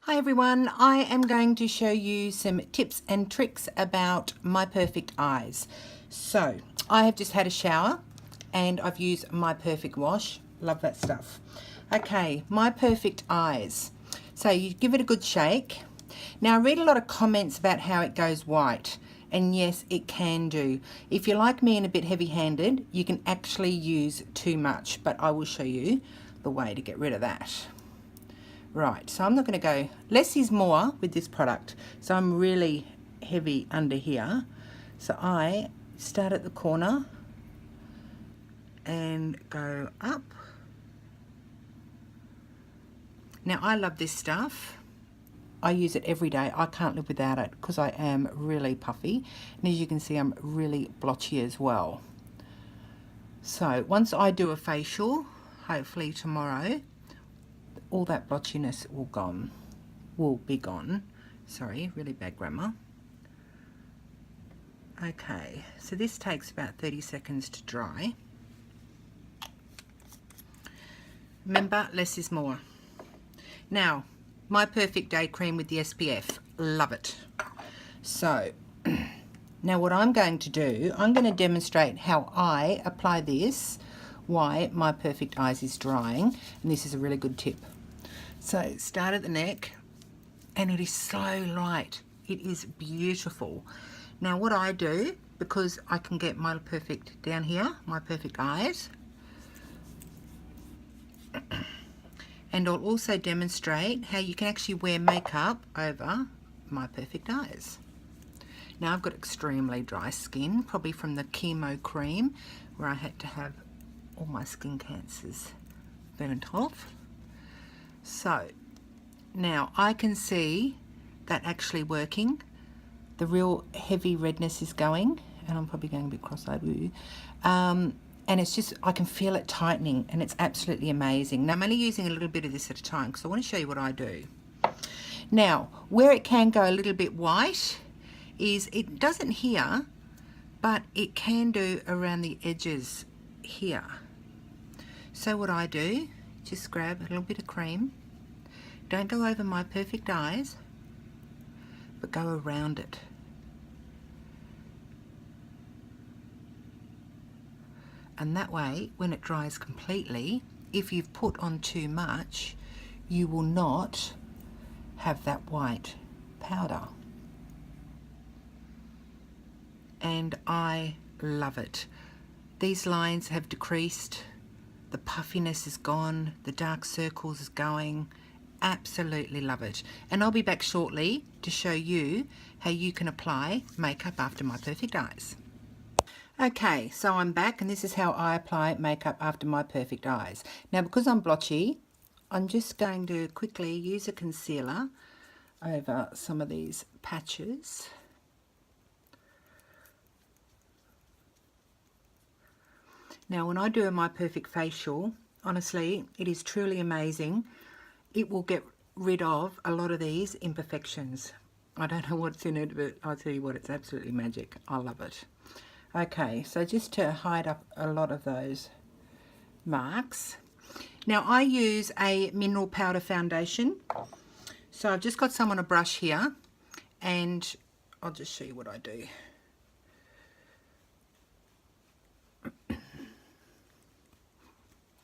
Hi everyone, I am going to show you some tips and tricks about My Perfect Eyes. So, I have just had a shower and I've used My Perfect Wash. Love that stuff. Okay, My Perfect Eyes. So you give it a good shake. Now I read a lot of comments about how it goes white. And yes, it can do. If you're like me and a bit heavy-handed, you can actually use too much, but I will show you the way to get rid of that. Right, so I'm not going to go, less is more with this product. So I'm really heavy under here. So I start at the corner and go up. Now I love this stuff. I use it every day. I can't live without it because I am really puffy. And as you can see, I'm really blotchy as well. So once I do a facial, hopefully tomorrow, all that blotchiness will be gone. Sorry, really bad grammar. Okay, so this takes about 30 seconds to dry. Remember, less is more. Now, My Perfect Day Cream with the SPF. Love it. So, now what I'm going to do, I'm going to demonstrate how I apply this, why My Perfect Eyes is drying, and this is a really good tip. So start at the neck, and it is so light. It is beautiful. Now what I do, because I can get My Perfect down here, My Perfect Eyes, and I'll also demonstrate how you can actually wear makeup over My Perfect Eyes. Now I've got extremely dry skin, probably from the chemo cream, where I had to have all my skin cancers burnt off. So now I can see that actually working. The real heavy redness is going, and I'm probably going a bit cross-eyed with you. And it's just, I can feel it tightening, and it's absolutely amazing. Now I'm only using a little bit of this at a time because I want to show you what I do. Now, where it can go a little bit white is it doesn't here, but it can do around the edges here. So what I do, just grab a little bit of cream. Don't go over My Perfect Eyes, but go around it. And that way, when it dries completely, if you've put on too much, you will not have that white powder. And I love it. These lines have decreased, the puffiness is gone, the dark circles is going. Absolutely love it. And I'll be back shortly to show you how you can apply makeup after My Perfect Eyes. Okay, so I'm back, and this is how I apply makeup after My Perfect Eyes. Now, because I'm blotchy, I'm just going to quickly use a concealer over some of these patches. Now, when I do a My Perfect facial, honestly, it is truly amazing. It will get rid of a lot of these imperfections. I don't know what's in it, but I'll tell you what, it's absolutely magic. I love it. Okay, so just to hide up a lot of those marks. Now I use a mineral powder foundation. So I've just got some on a brush here, and I'll just show you what I do.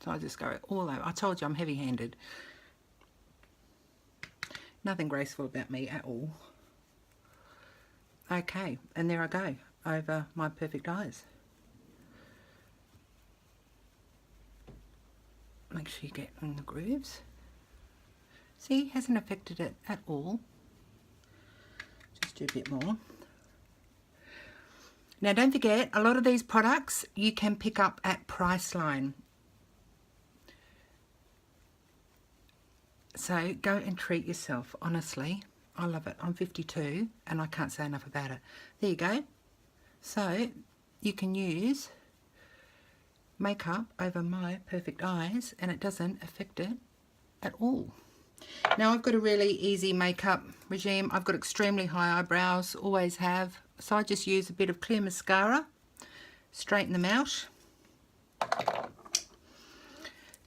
So I just go all over. I told you I'm heavy-handed. Nothing graceful about me at all. Okay, and there I go, over My Perfect Eyes. Make sure you get in the grooves. See, hasn't affected it at all. Just do a bit more. Now don't forget, a lot of these products you can pick up at Priceline. So go and treat yourself, honestly. I love it. I'm 52 and I can't say enough about it. There you go. So you can use makeup over My Perfect Eyes and it doesn't affect it at all. Now I've got a really easy makeup regime. I've got extremely high eyebrows, always have. So I just use a bit of clear mascara, straighten them out.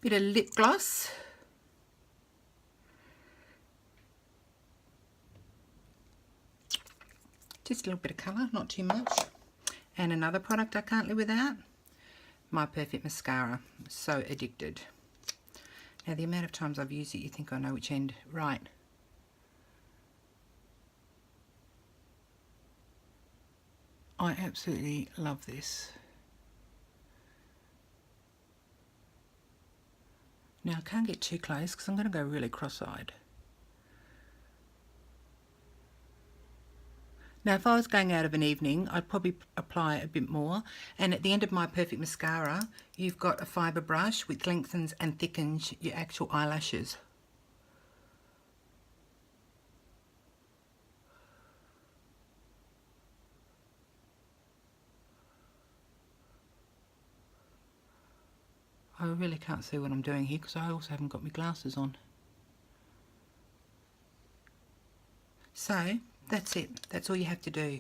Bit of lip gloss. Just a little bit of colour, not too much. And another product I can't live without, My Perfect Mascara. So addicted. Now the amount of times I've used it, you think I know which end. Right. I absolutely love this. Now I can't get too close because I'm going to go really cross-eyed. Now if I was going out of an evening, I'd probably apply a bit more. And at the end of My Perfect Mascara, you've got a fibre brush which lengthens and thickens your actual eyelashes. I really can't see what I'm doing here because I also haven't got my glasses on. So that's it. That's all you have to do.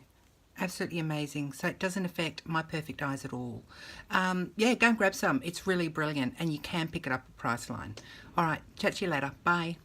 Absolutely amazing. So it doesn't affect My Perfect Eyes at all. Yeah, go and grab some. It's really brilliant and you can pick it up at Priceline. All right, chat to you later. Bye.